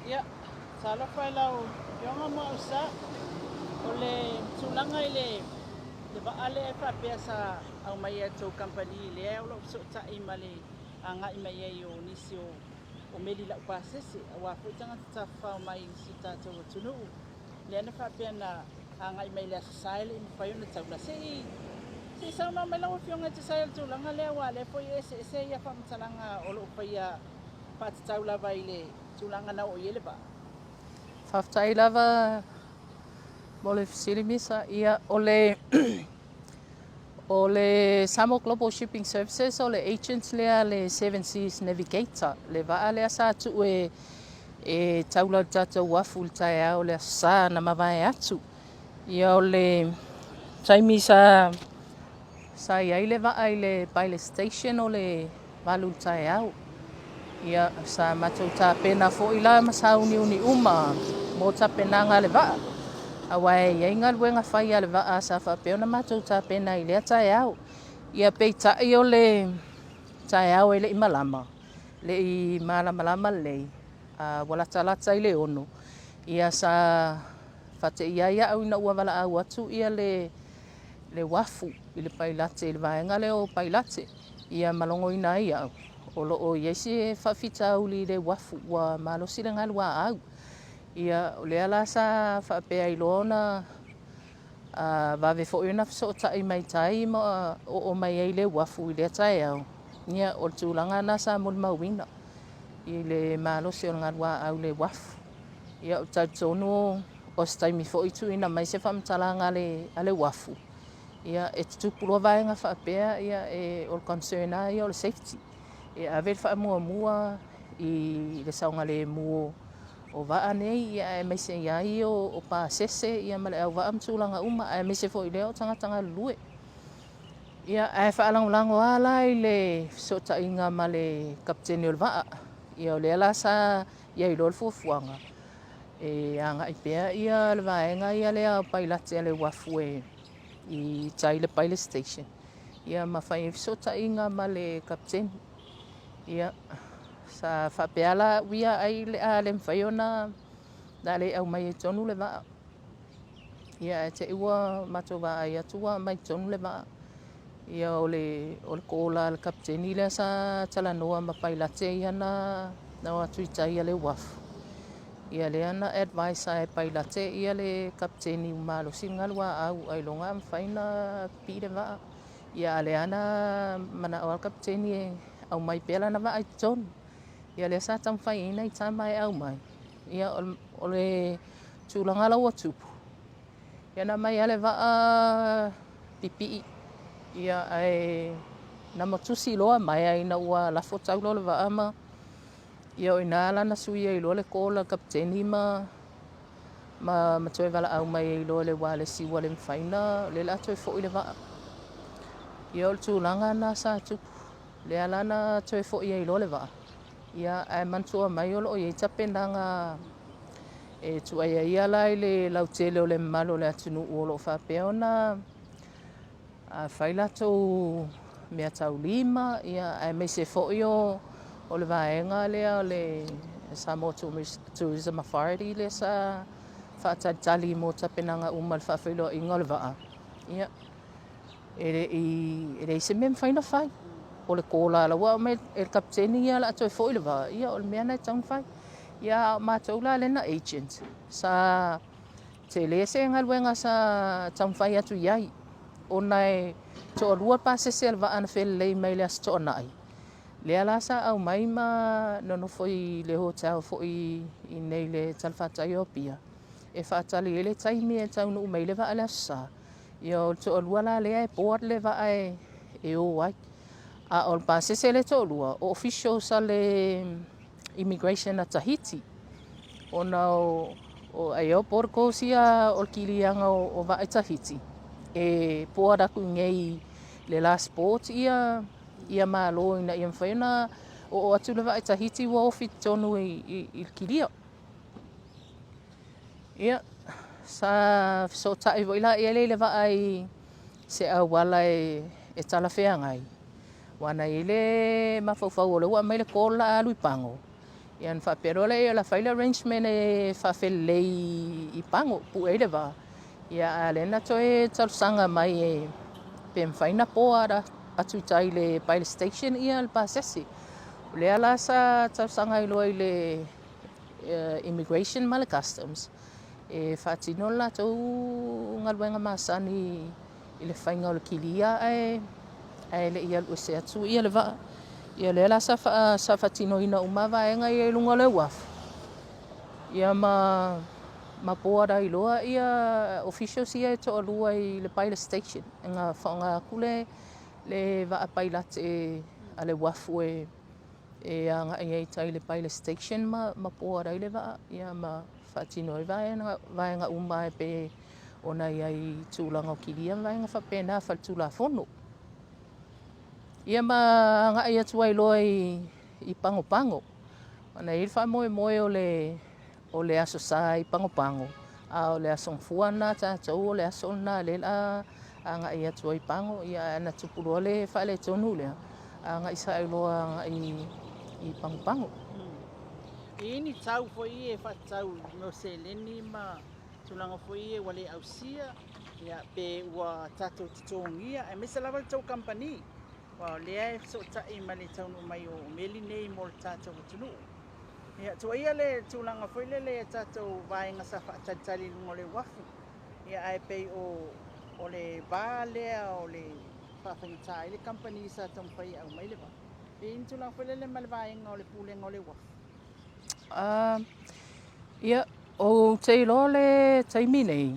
Ia, sala fai lau yonga mo usa o le tulanga i le vaale e whapea sa au mai atou company le o lo so ta i male anga i mai ai o nisi o meli la upasese a wafu tanga ta whao mai si tātou tunu le ana whapea na anga i mai le asasaele i mwhai ona taula se sauna mai lau fionga te sai tulanga le wa le foi ese ia whamtalanga o lo whaia whatatau lava i le tulanga na o iele ba. Whaftai lava mo le Filimisa ia o le o le Samo Global Shipping Services o le agents lea le Seven Seas Navigator le vaa lea sa tu e taula tātou wafu le tai au le sa na mawai atu ia o le taimi sa iai le vaa i le Baile Station o le walu le tai au ia sa matou tapena foʻi la ma sauniuni uma mo tapenanga le vaa auae iai galuega fai a le vaa sa faapea ona matou tapena i lea taeao ia peitaʻi o le taeao e leʻi malama leʻi malamalama lelei ua latalata i le ono ia sa fateʻia ia au ina ua valaau atu ia le wafu i le pailate i le vaega lea o pailate ia malogoina ai au o loo iai se faafitauli i le wafu ua malosi le galu aau ia o lea la sa faapea iloa ona vave foʻi ona fesootaʻi mai tai ma oo mai ai le wafu i lea taeao ia o le tulaga na sa mo le mauina i le malosi o le galu aau le wafu ia o tautonu o se taimi foʻi tuuina mai se faamatalaga a le wafu ia e tutupuloa vaega faapea ia o le concern a ia o le safety e ave le faamuamua i le saoga lemu o vaa nei ia e maise ia ai o pasese ia ma le auva'a ma tulaga uma ae maise foʻi lea o tagata galulue ia ae faalagolago ala i le fesootaʻiga ma le kapiteni o le vaa ia o lea la sa ia iloa le fuafuaga e agaʻi pea ia le vaega ia lea o pailate a le wafu i tai le Baile Station ia mafai fesootaʻiga ma le kapiteni ia sa faapea la uia ai le a le mafai ona na le au mai tonu le vaa ia e te ua matou vaai atu ua mai tonu le vaa ia o le kola le kapiteni lea sa talanoa ma pailate ia na o atu i tai a le wafu ia lea na advice e pailate ia le kapiteni umalosi galu aau ailoga mafai na pii le vaa ia a le ana manaʻo a le kapiteni e au mai pea lana vaa i tonu ia lea sa taumafaiina i tama e au mai ia o le tulaga laua tupu ia na mai a le vaa pipii ia ae na matusi iloa mai ai na ua lafo taulo le vaa ma ia o inā lana suia iloa le kola kapiteni ma toe valaau mai iloa le walesi ua le mafaiina le la toe foʻi le vaa ia o le tulaga na sa tupu lea lana toe foʻi ai iloa le vaa ia ae manatua mai o loo iai tapenaga e tuaia ia la i le lautele o le mamalu o le atunuu o loo faapea ona fai latou mea taulima ia ae maise foʻi o le vaega lea o le Samoa Tourism Authority lea sa faatalitali mo tapenaga uma le faafailoaʻiga o le vaa ia e leʻi se mea mafai na fai o le kola laua mai e kapiteni ia la toe foʻi le vaa ia o le mea na taunafai ia matou la lena agent sa tele se galuega sa taumafai atu iai ona e toʻalua pasese a le vaa na felelei mai le asitoʻanaʻi lea la sa au mai ma nonofo i le hotel foʻi i nei le talafatai o pia e faatali ai le taimi e taunuu mai le vaa le asosā ia o le toʻalua la lea e board le vaa e ō ai a o le pasese le toʻalua o officials a le immigration a Tahiti ona o ai o porcos ia o le kiliaga o vaa i Tahiti e board aku i gei le last port ia malo ina ia mafai ona o atu le vaa i Tahiti ua ofi tonu i le kilia ia sa fesootaʻi foʻi la ia lei le vaa i se auala e talafeagai ua ana i le mafaufau o le ua mai le kola a aluipago Ia na whapero le ia la whaile arrangement e whawhelei I pango pu e le wā. Ia a lena toe talusanga mai e pe mwhaina poa atu tai le Pilot Station ia le pasesi. Le ala sa talusanga I loa I le immigration ma le customs. E whatino la tau ngaluenga masani I le whainga o le kilia e le ia lue se atu ia le wā. Ia le ala sa whatino ina umawa e ngai e lunga le wafu. Ia ma poara I loa ia officials ia e toa lua I le Pilot Station. E ngā whaonga kule le waa pailate a le wafu e anga i tai le Pilot Station ma poara I le waa. Ia ma whatino I vaenga uma e pe ona I tūlanga o kilia vaenga whapena whaltula fono. Ia ma anga ia tua I loa I pango pango. Ana I wha moe o le aso sa I pango pango. A o le aso mfuana tātou o le aso na le la anga ia tua I pango. Ia ana tupuro le wha le tonu lea. Anga isa I loa anga I pango pango. Ini tau fo I e whatau no se leni ma tulanga fo I e wale au sia. Ia pe ua tātou tutongia. E mesa lava tau company. Wow, lea e so tai ma le taunu mai o meli nei mo le tātou tunu. Ia tua ia le tūlanga whaile le tātou vaenga sa whaatalitali lungo le wafu. Ia ai pei o le bā lea o le whawhangitai le company sa tong pai au mai le wa. E in tūlanga whaile le ma le vaenga o le pūlenga o le wafu. Ia o te ilo le taimi nei.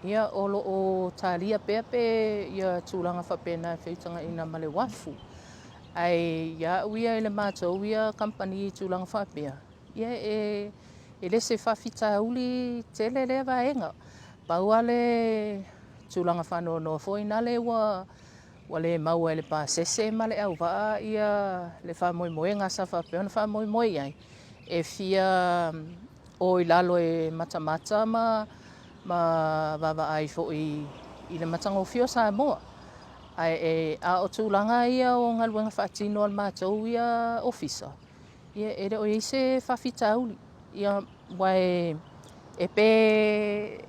Ia o lo o tālia pepe ia tūlanga whapena whiutanga ina ma le wafu. Ai ia uia I le mātou ia company tūlanga whapea. Ia e lese whawhita uli tele le vaenga. Paua le tūlanga whanoa no fo ina le wa le maua le pasese ma le au waa ia le whamoemoe ngasa whapea na whamoemoe ai. E fia o I lalo e matamata ma wawa ai fo I le matango fio sa moa. Ai a o tūlanga ia o ngaluenga whaatino al mātou ia officer. Ia ere o eise whawhita uli. Ia wai e pe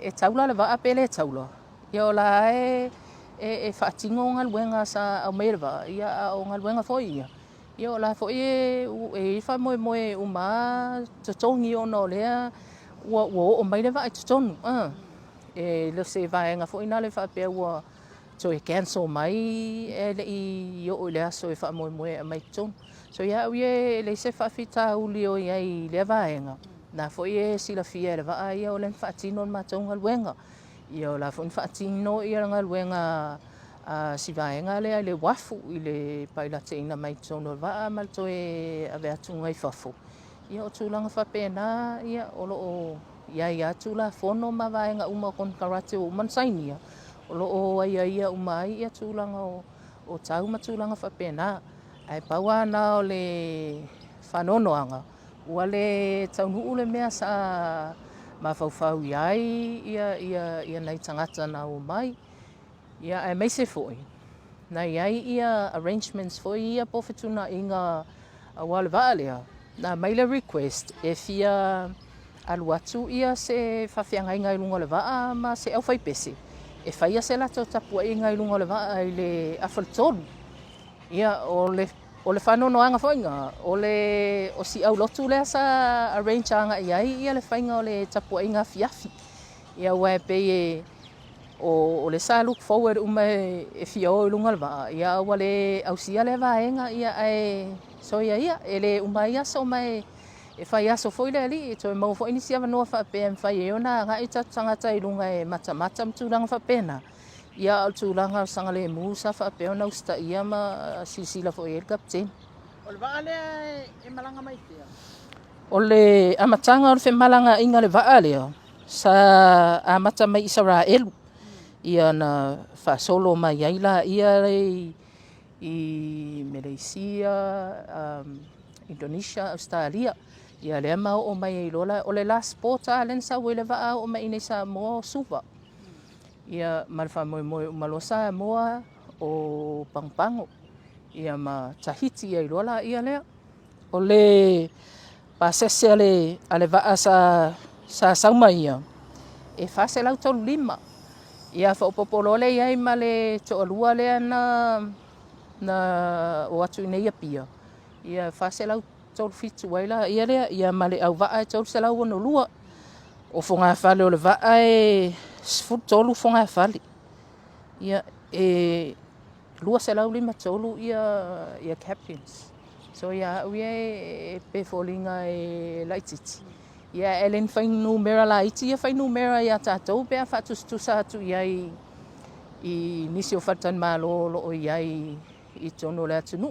e taula le waa pe le taula. Ia o la e whaatingo o ngaluenga sa au meirwa. Ia o ngaluenga fo ia. Ia o la fo e wha moe uma totongi o no lea ua o mai le waa I totonu. E le se vaenga fo ina le whapea ua so e cancel mai e le I o le aso e wha moe a mai tonu. So ia au e le se whawhita uli o iai le vaenga. Na fo e sila fia le waa ia o le whaatino ma tonga luenga. Ia o la fo whaatino ia nga luenga si vaenga le wafu I le pailate ina mai tonu waa malto e ave atunga I whafo. Ia o tūlanga whapena ia o lo o ia tūla fono ma vaenga uma kon karate o mansainia. O lo o ia umai ia tūlanga o tau ma tūlanga whapena. Ai paua na o le whanonoanga. Ua le taunuu le mea sa mawhauwhau iai ia nei tangata na o mai. Ia ai meise foi. Na iai ia arrangements foi ia pofetuna inga wale vaalea. Na maile request e fia aluatu ia se whawhianga inga I lunga le waa ma se au whaipese. E whaia se lato tapua inga I lunga le waa I le awhaltonu. Ia o le whanonoanga whainga. O si au lotu lea sa arrange anga iai ia le whainga o le tapua inga fiafi. Ia ua pe o le sa look forward uma e fia o lunga le waa. Ia ua le au sia le vaenga ia so ia ele uma ia so mai e whai aso foi le ali, to mau foi ni siava noa whapea whai e ona nga I tangata I runga e matamata mtūlanga whapena. Ia al tūlanga sanga le musa whapea ona usta ia ma sisila foi el kapten. O le vaalea e malanga mai tia? O le amatanga o le malanga inga le vaalea sa amata mai Israelu. Ia na whasolo mai aila ia I Malaysia, Indonesia, Australia. Ia lea mau o mai I lola. O le last sport a len sa wele waa o mai nei sa moa suva. Ia malwha moe umalosa moa o pangpango. Ia ma Tahiti I lola ia lea. O le pasese ale va'a sa sauma ia. E fase lau tolu lima. Ia whaupopolo le iai ma le to'alua lea na o atu nei a pia. Ia fase lau tolu fitu waila ia lea, ia ma le au va'a e tolu se lau ono lua. O fonga fale o le va'a e sifut tolu fonga fale. Ia lua se lau lima tolu ia captains. So ia au ia e pe folinga e laititi. Ia Ellen whainu mera la iti, ia whainu mera ia tātou, pēr whatustusa atu iai i nisi o whatan malo lo iai i tono le atunu.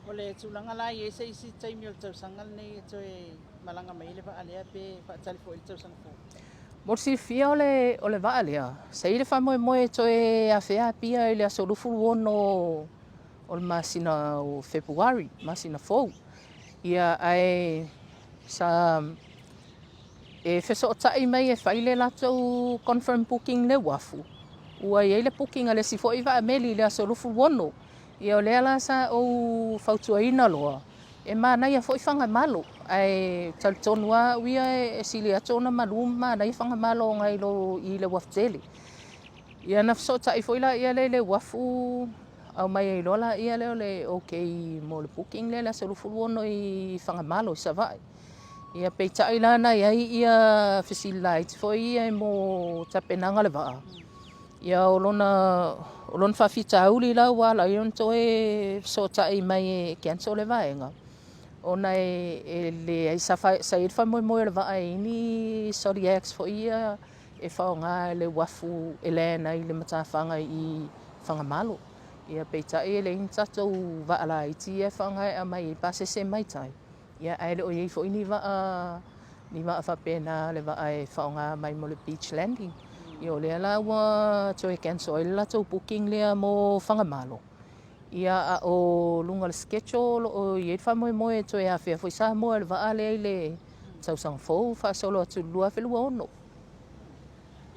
O le tūlanga la i ese isi taimi o le tausangal nei e toe malanga mai le wa alea pe whaatali fo i le tausanga fo. Morsi fia o le vaa lea. Sa i le whamoe moe toe a whea pia i le asolufu ono o le masina o Februari, masina fou. Ia ai sa e wheso o tai mai e whaile latou confirm booking le wafu. Ua i le booking a le sifo i wa meli le asolufu ono. Ia o lea la sa o fautua ina loa. E mānai a fo i whanga malo. Ai talitonua uia e sili atona malum mānai whanga malo ngai lo i le waftele. Ia na wheso o tai fo ila ia le wafu au mai e lola ia leo le okay mo le booking le asolufu ono i whanga malo i savai. Ia peitai lana iai ia facilite fo ia mo tapenanga le vaa. Ia olona whawhita auli la wala i on toe so tai mai e cancel le vaenga. Ona e le ai sa i whamoe moe le vaa e ini Zodiacs fo ia e whaonga le wafu e lena i le matawhanga i whangamalo. Ia peitai e le intatou vaa la iti e whaonga e mai i pasese mai tai. Ia ai le o iei fo ini ni vaa whapena le vaa e whaonga mai mo le beach landing. Ia lea la ua toe cancel i la tau booking lea mo whangamalo. Ia a o lunga le schedule o iei whamoe moe toe a whea fo isa moe le vaa lea i le tausang fou whaasolo atu lua whelua ono.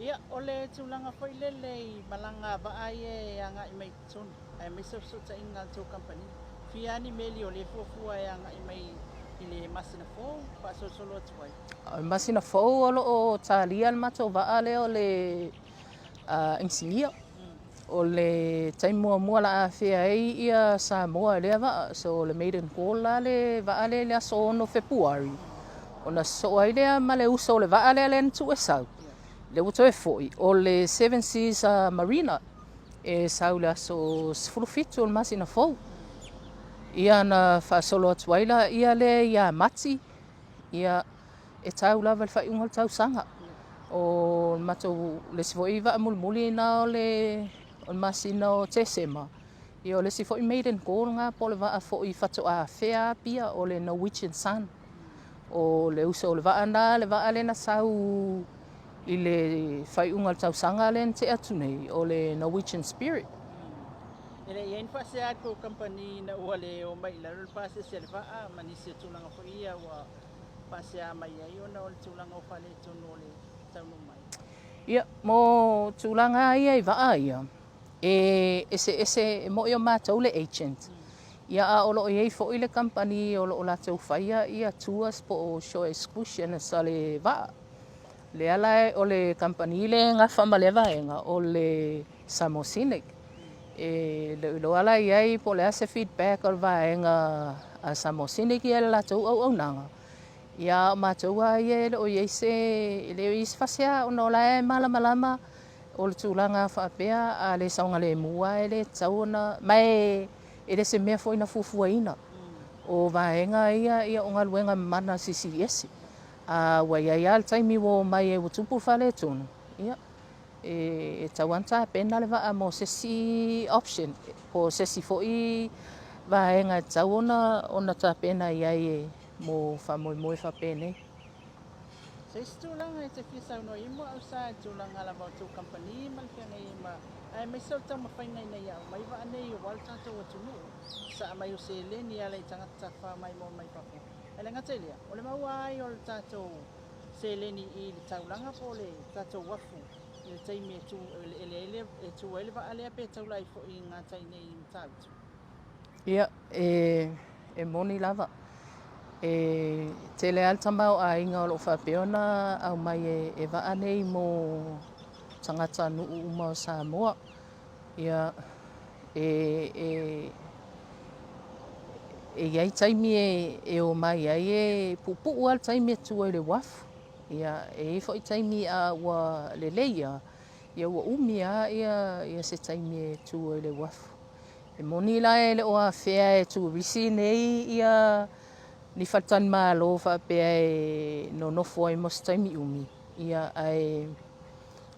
Ia o le tūlanga fo i lele i malanga vaa i e anga i mai tonu. Ai mai sa inga tau company. Fia ni meli o le fuafua e anga i mai i le masina fou, whaasolo atu ai. Masina fou o o talia le mato vaa lea o le insignia. O le taimua mua la a whea ei ia Samoa lea vaa. So le maiden call la le vaa le aso ono Februari. O na so ai lea ma le uso le vaa lea le ntu e sau. Le uto e foi. O le Seven Seas Marina e sau le aso sfulufitu o le masina fou. Ia na whaasolo atu aila ia le ia mati. Ia e tau lava le whaiunga le tau sanga. O matou le sifo iwa a mulimuli na o le masina o Tesema. Ia o le sifo i maiden call ngā po le waa fo i whato a whea pia o le Norwegian Sun. O le uso o le waa na le waa le na sau i le whaiunga le tau sanga le te atu nei o le Norwegian Spirit. Ele ien fase ako company na ua le o mai la le fase se le waa manisi tūlanga fo ia ua fase a mai ai ona o le tūlanga o whale tonu o le taunu mai. Ia, mo tūlanga ia i waa ia. Ese mo i o mātou le agent. Ia a olo i ei fo i le company o lo la tau whaia ia tours po o show exclusion sa le waa. Le ala o le company le ngā whamaleva enga o le Samosinic. Le ala iai po le ase feedback o le vaenga a Samosinic ia le la tau au nanga. Ia mātou a ia o iei se le isfasea o no la e malama o le tūlanga whaapea a le saunga le mua e le tauna mai e le se mea fo ina fufuaina. O vaenga ia o ngā luenga mana CCS. Wa ia le taimi wo mai e tupu whale tonu. Ia. E tauanta pena le waa mo sesi option. Po sesi fo i vaenga tau ona ta pena ia mo whamoe whapene. Se tūlanga e te whisau no imo au sa tūlanga la mau tū company malwhianga i ma ai mai sau tau mawhaina ina iau mai wa anei o wal tātou atu nuu sa mai o se leni ala i tangata wha mai mo mai papo. Ele ngata ilia, o le maua ai o le tātou se leni i le taulanga po le tātou wafu i le taimi e tū e tū ele wa alea pe taulai fo i ngā tainei i mtautu. Ia, e moni lava. te le alta mau a inga o lo whapeona au mai e waa nei mo tangata nuu uma o Samoa. Ia e iai taimi e o mai ai e pupu al taimi e tua i le wafu. Ia e fo i taimi a ua leleia. Ia ua umia ia se taimi e tua i le wafu. E moni la e le o a whea e tu risi nei ia ni whatan maa lo whapea e no nofo ai mos taimi umi. Ia ai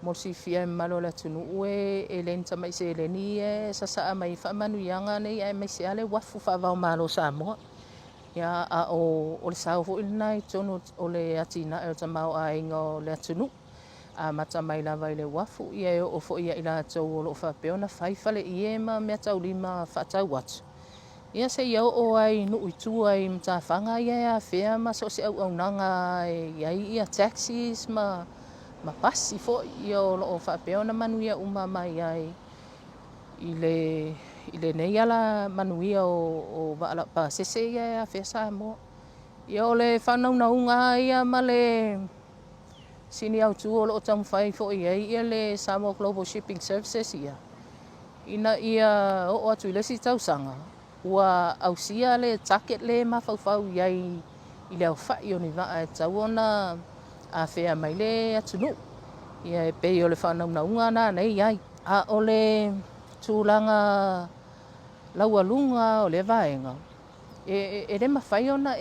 mosi fia malo la tunu ue e len tamai se leni e sasa mai whamanu ianga nei ai mai se ale wafu whavau malo Samoa. Ia a o le sao ho ilna i tono o le atina e o tamau a inga o le atunu. A mata mai lava i le wafu ia e o fo ia ila tau o lo whapeona whaifale i e ma mea tau lima whatau watu. Ia se iau o ai nu itu ai mta whanga ia a whea ma so se au nanga ia taxis ma pasi fo ia o lo whapeona manu ia uma mai ai i le nei ala manu ia o waala pa sese ia a whea Samoa. Ia o le whanau naunga ia ma le sini au tu o lo tamu whai fo ia le Samoa Global Shipping Services ia. Ina ia o atu i lesi tausanga. Ua au sia le taket le mawhauwhau iai i le au whai o ni waa e tau ona a whea mai le atunu. Ia e pei o le whanau naunga na nei iai. A o le tūlanga laualunga o le vaenga. E re mawhai ona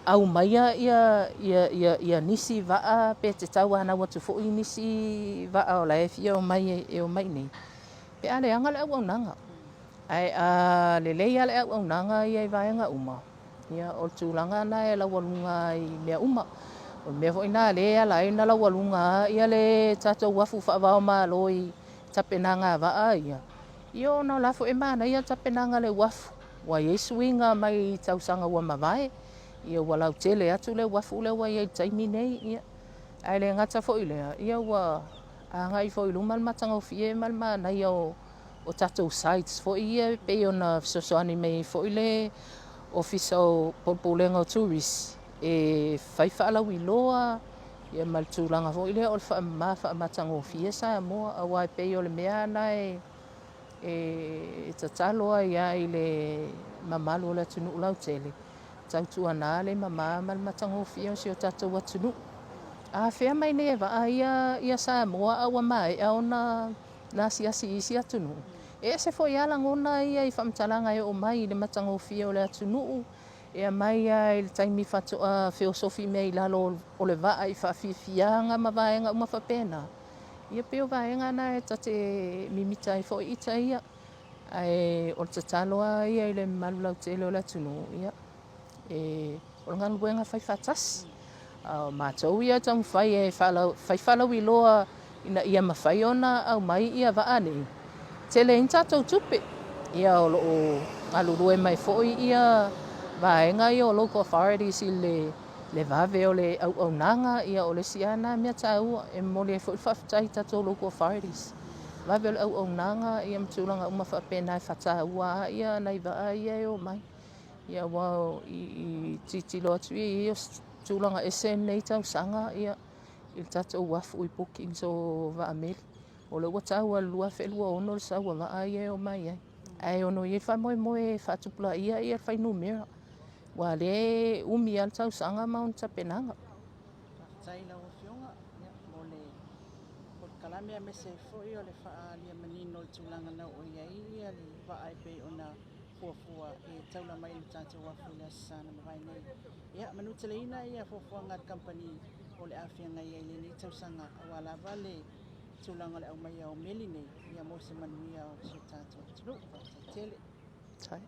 au maia ia nisi waa pe te tau ana watu fo i nisi waa o la e fia o mai nei. Pe ale anga le au nanga. Ai a le leia le au nanga ia i vaenga uma. Ia o tūlanga na e laualunga i mea uma. O mea fo ina lea la ina laualunga ia le tatou wafu whaavao maa loi tapenanga waa ia. Ia o na lafo e mana ia tapenanga le wafu. Wa Yesu inga mai tausanga ua mawae. Ia walau tele atu le wafu le wa ia taimi nei ia. Ai le ngata fo i lea. Ia ua a ngai fo i lumal matanga o fie mal mana ia o tatou sites fo ia pe ona sosoani mei fo i le office o Popolenga o Tourist. E whaiwhaalau i loa ia maltūlanga fo i lea o le matanga o fie Samoa. A wai pe o le mea na e tataloa ia i le mamalu o le atunu ulau tele. Tautua nā le mama mal matanga o fie o si o tatou atunu. A whea mai ne e waa ia Samoa awa mai a ona nā siasi isi atunu. E se fo ia langona ia i whamtalanga e o mai le matanga o fie o le atunu. E mai ai le taimi whatoa feosofi mei lalo o le waa i whawhiwhianga ma vaenga uma whapena. Ia peo vaenga na e tate mimita i fo ita ia. Ai o tataloa ia i le malulau tele o le atunu ia. E o ngana buenga whai whatas. Mātou ia tamu whai e whaiwhalau i loa ina ia mawhai ona au mai ia waa nei. Tele in tatou tupe. Ia o alurue mai foi ia vaenga ia o local authorities i le vave o le au nanga ia o le siana mea tau e mole foi whaftai tatou local authorities. Vave o le au nanga ia mtulanga uma whapena e whataua ia nei waa ia e o mai. Ia wao i titilo atu i tūlanga ese nei tau sanga ia i tatou wafu i bookings o Vaameli. O le watau a lua whelua ono le saua waa ia o mai ai. Ai ono i whamoe whatupula ia whai numera. Wa le umi al tau sanga maun tapenanga. Taila o fionga mo le kalamea me se foi o le whaalia manino le tūlanga na o ia le waa e pe ona fuafua e taula mai le tātou wafu le asana mawai nei. Ia manuteleina ia fuafua ngat company o le awhianga ia le ni tausanga awala vale tūlanga le au mai au meli nei. Ia mo se manuia o se tātou tulu. Tele. Tai.